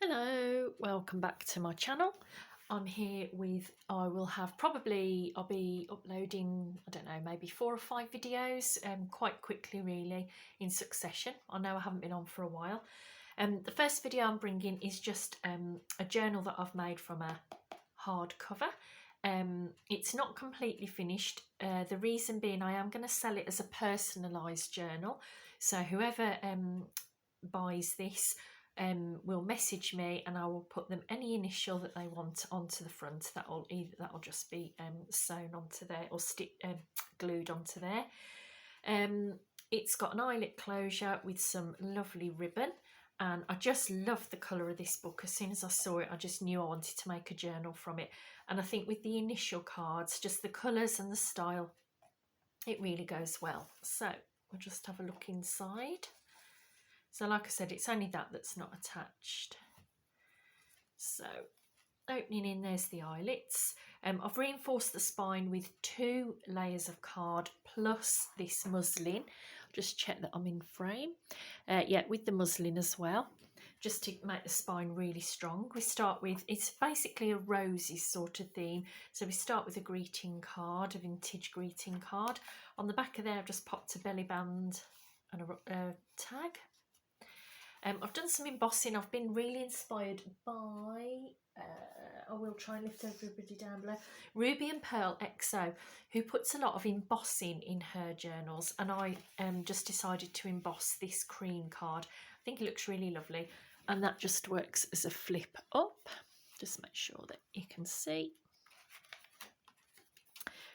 Hello, welcome back to my channel. I'm here with, I'll be uploading, I don't know, maybe 4 or 5 videos quite quickly really in succession. I know I haven't been on for a while. The first video I'm bringing is just a journal that I've made from a hardcover. It's not completely finished. The reason being I am going to sell it as a personalised journal. So whoever buys this will message me and I will put them any initial that they want onto the front. That'll just be sewn onto there or glued onto there. It's got an eyelet closure with some lovely ribbon, and I just love the colour of this book. As soon as I saw it, I just knew I wanted to make a journal from it. And I think with the initial cards, just the colours and the style, it really goes well. So we'll just have a look inside. So like I said, it's only that's not attached. So opening in, there's the eyelets. I've reinforced the spine with 2 layers of card plus this muslin. Just check that I'm in frame. Yeah, with the muslin as well, just to make the spine really strong. We start with, it's basically a roses sort of theme. So we start with a greeting card, a vintage greeting card. On the back of there, I've just popped a belly band and a tag. I've done some embossing. I've been really inspired by, I will try and lift everybody down below, Ruby and Pearl XO, who puts a lot of embossing in her journals, and I just decided to emboss this cream card. I think it looks really lovely, and that just works as a flip up. Just make sure that you can see.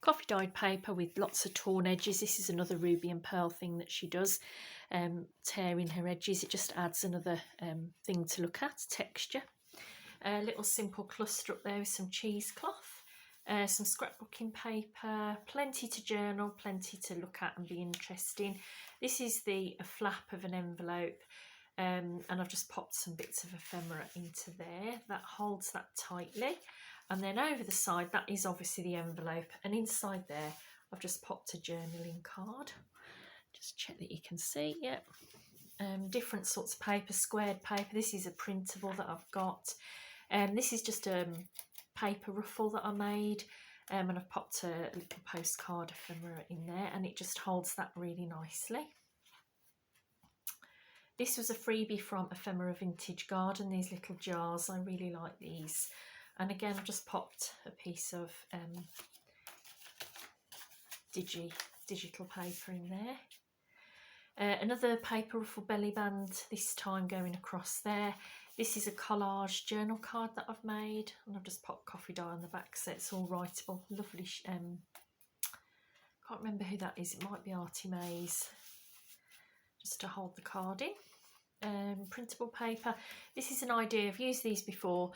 Coffee dyed paper with lots of torn edges. This is another Ruby and Pearl thing that she does, tearing her edges. It just adds another thing to look at, texture. A little simple cluster up there with some cheesecloth, some scrapbooking paper, plenty to journal, plenty to look at and be interesting. This is a flap of an envelope, and I've just popped some bits of ephemera into there. That holds that tightly. And then over the side, that is obviously the envelope. And inside there, I've just popped a journaling card. Just check that you can see, yep. Different sorts of paper, squared paper. This is a printable that I've got. This is just a paper ruffle that I made. And I've popped a little postcard ephemera in there, and it just holds that really nicely. This was a freebie from Ephemera Vintage Garden, these little jars. I really like these. And again, I've just popped a piece of digital paper in there. Another paper ruffle belly band, this time going across there. This is a collage journal card that I've made, and I've just popped coffee dye on the back so it's all writable. Lovely, can't remember who that is, it might be Artie Mays, just to hold the card in. Printable paper. This is an idea, I've used these before.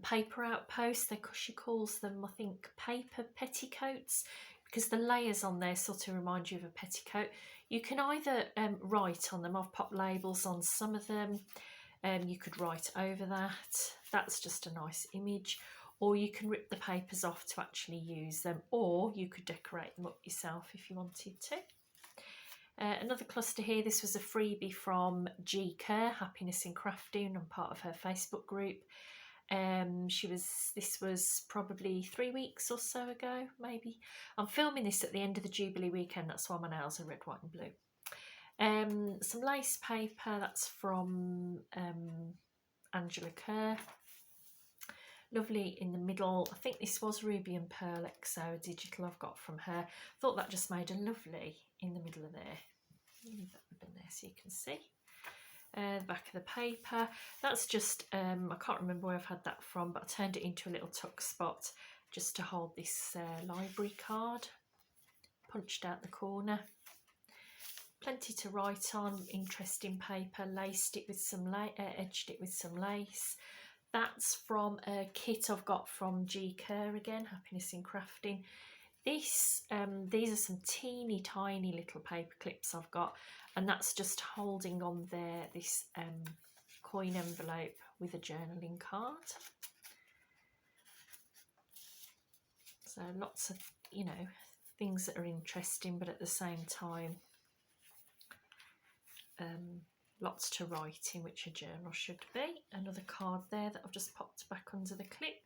Paper outposts, she calls them, I think, paper petticoats, because the layers on there sort of remind you of a petticoat. You can either write on them. I've popped labels on some of them. You could write over that. That's just a nice image. Or you can rip the papers off to actually use them, or you could decorate them up yourself if you wanted to. Another cluster here, this was a freebie from Gi Kerr, Happiness in Crafting. I'm part of her Facebook group. This was probably 3 weeks or so ago, maybe. I'm filming this at the end of the Jubilee weekend, that's why my nails are red, white and blue. Some lace paper, that's from Angela Kerr. Lovely in the middle. I think this was Ruby and Pearl XO digital I've got from her. Thought that just made a lovely in the middle of there. Leave that ribbon there so you can see. The back of the paper. That's just, I can't remember where I've had that from, but I turned it into a little tuck spot just to hold this library card. Punched out the corner. Plenty to write on, interesting paper. Laced it with some edged it with some lace. That's from a kit I've got from Gi Kerr again, Happiness in Crafting. These are some teeny tiny little paper clips I've got, and that's just holding on there this coin envelope with a journaling card. So lots of, you know, things that are interesting, but at the same time lots to write in, which a journal should be. Another card there that I've just popped back under the clip.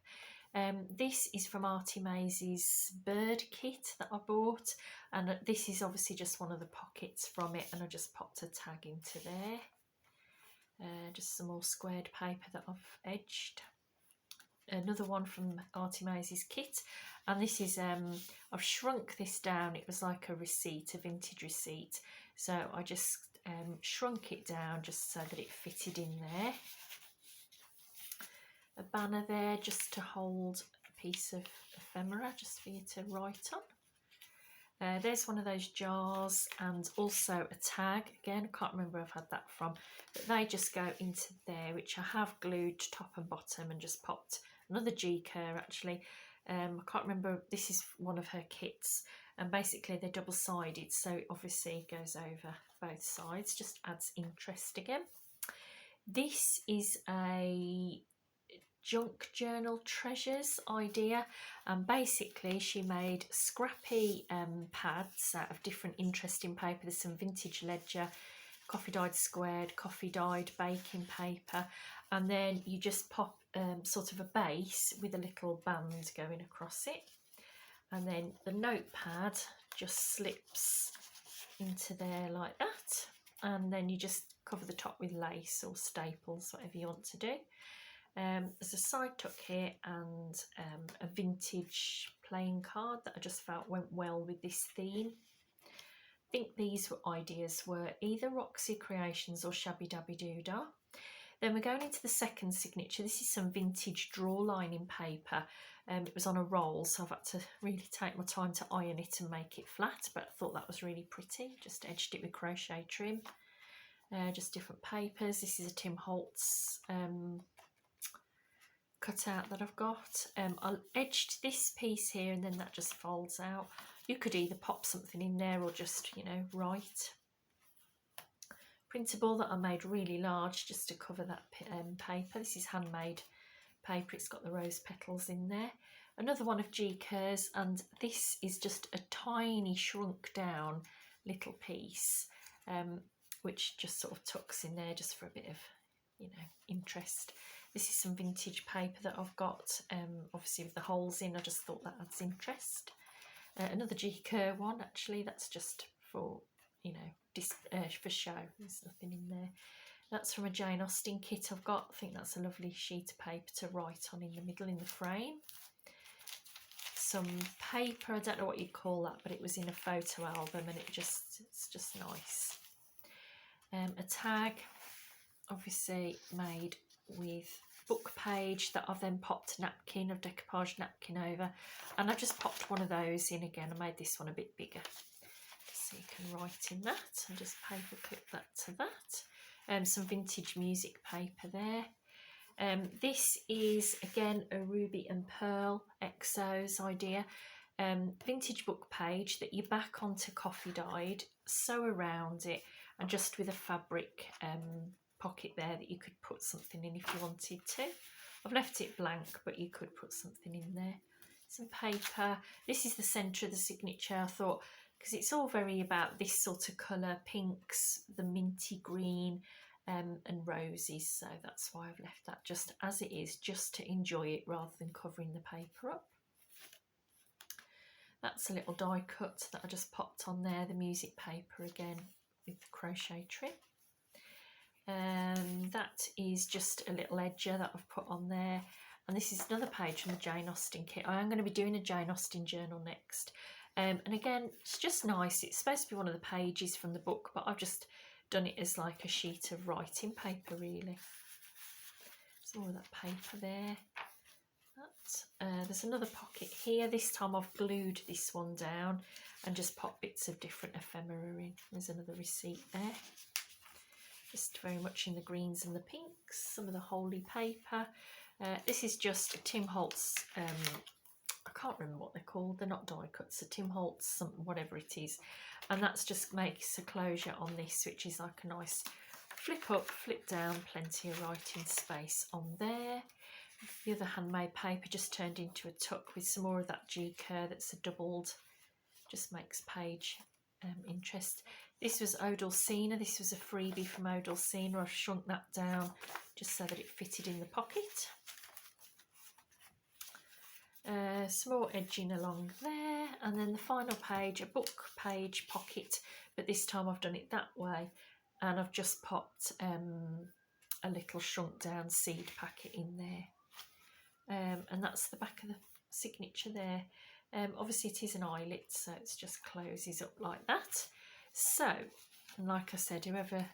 This is from Artie Maze's bird kit that I bought, and this is obviously just one of the pockets from it, and I just popped a tag into there. Just some more squared paper that I've edged. Another one from Artie Maze's kit, and this is I've shrunk this down. It was like a receipt, a vintage receipt, so I just shrunk it down just so that it fitted in there. A banner there just to hold a piece of ephemera just for you to write on. There's one of those jars, and also a tag. Again, I can't remember where I've had that from, but they just go into there, which I have glued top and bottom and just popped another Gi Kerr actually. I can't remember, this is one of her kits, and basically they're double-sided, so it obviously goes over both sides, just adds interest again. This is a junk journal treasures idea, and basically she made scrappy pads out of different interesting paper. There's some vintage ledger, coffee dyed squared, coffee dyed baking paper, and then you just pop sort of a base with a little band going across it, and then the notepad just slips into there like that, and then you just cover the top with lace or staples, whatever you want to do. There's a side tuck here, and a vintage playing card that I just felt went well with this theme. I think these ideas were either Roxy Creations or Shabby Doodah. Then we're going into the second signature. This is some vintage draw lining paper. It was on a roll, so I've had to really take my time to iron it and make it flat, but I thought that was really pretty. Just edged it with crochet trim. Just different papers. This is a Tim Holtz cutout that I've got. I edged this piece here, and then that just folds out. You could either pop something in there or just, you know, write. Printable that I made really large just to cover that paper. This is handmade paper. It's got the rose petals in there. Another one of Gi Kerr's, and this is just a tiny shrunk down little piece, which just sort of tucks in there just for a bit of, you know, interest. This is some vintage paper that I've got, obviously with the holes in. I just thought that adds interest. Another Gi Kerr one, actually, that's just for, you know, for show. There's nothing in there. That's from a Jane Austen kit I've got. I think that's a lovely sheet of paper to write on in the middle in the frame. Some paper, I don't know what you'd call that, but it was in a photo album, and it's just nice. A tag, obviously made with book page that I've then popped napkin, of decoupage napkin over, and I've just popped one of those in again. I made this one a bit bigger so you can write in that, and just paper clip that to that. Some vintage music paper there. This is again a Ruby and Pearl Exos idea. Vintage book page that you back onto coffee dyed, sew around it, and just with a fabric pocket there that you could put something in if you wanted to. I've left it blank, but you could put something in there. Some paper. This is the centre of the signature. I thought, because it's all very about this sort of colour, pinks, the minty green, and roses, so that's why I've left that just as it is, just to enjoy it rather than covering the paper up. That's a little die cut that I just popped on there, the music paper again with the crochet trim. That is just a little edger that I've put on there, and this is another page from the Jane Austen kit. I am going to be doing a Jane Austen journal next, and again, it's just nice. It's supposed to be one of the pages from the book, but I've just done it as like a sheet of writing paper, really. There's more of that paper there. There's another pocket here. This time I've glued this one down and just popped bits of different ephemera in. There's another receipt there. Just very much in the greens and the pinks. Some of the holy paper. This is just Tim Holtz. I can't remember what they're called. They're not die cuts. So Tim Holtz, something, whatever it is. And that's just makes a closure on this, which is like a nice flip up, flip down, plenty of writing space on there. The other handmade paper just turned into a tuck with some more of that Gi Kerr that's a doubled, just makes page interest. This was Eau Dulcina. This was a freebie from Eau Dulcina. I've shrunk that down just so that it fitted in the pocket. Some more edging along there, and then the final page, a book page pocket, but this time I've done it that way, and I've just popped a little shrunk down seed packet in there, and that's the back of the signature there. Obviously it is an eyelet, so it just closes up like that. So, like I said, whoever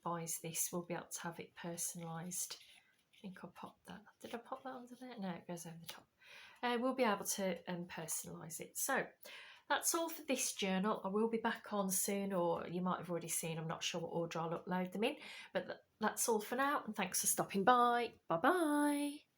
buys this will be able to have it personalised. I think I popped that. Did I pop that under there? No, it goes over the top. We'll be able to personalise it. So that's all for this journal. I will be back on soon, or you might have already seen, I'm not sure what order I'll upload them in, but that's all for now, and thanks for stopping by. Bye bye.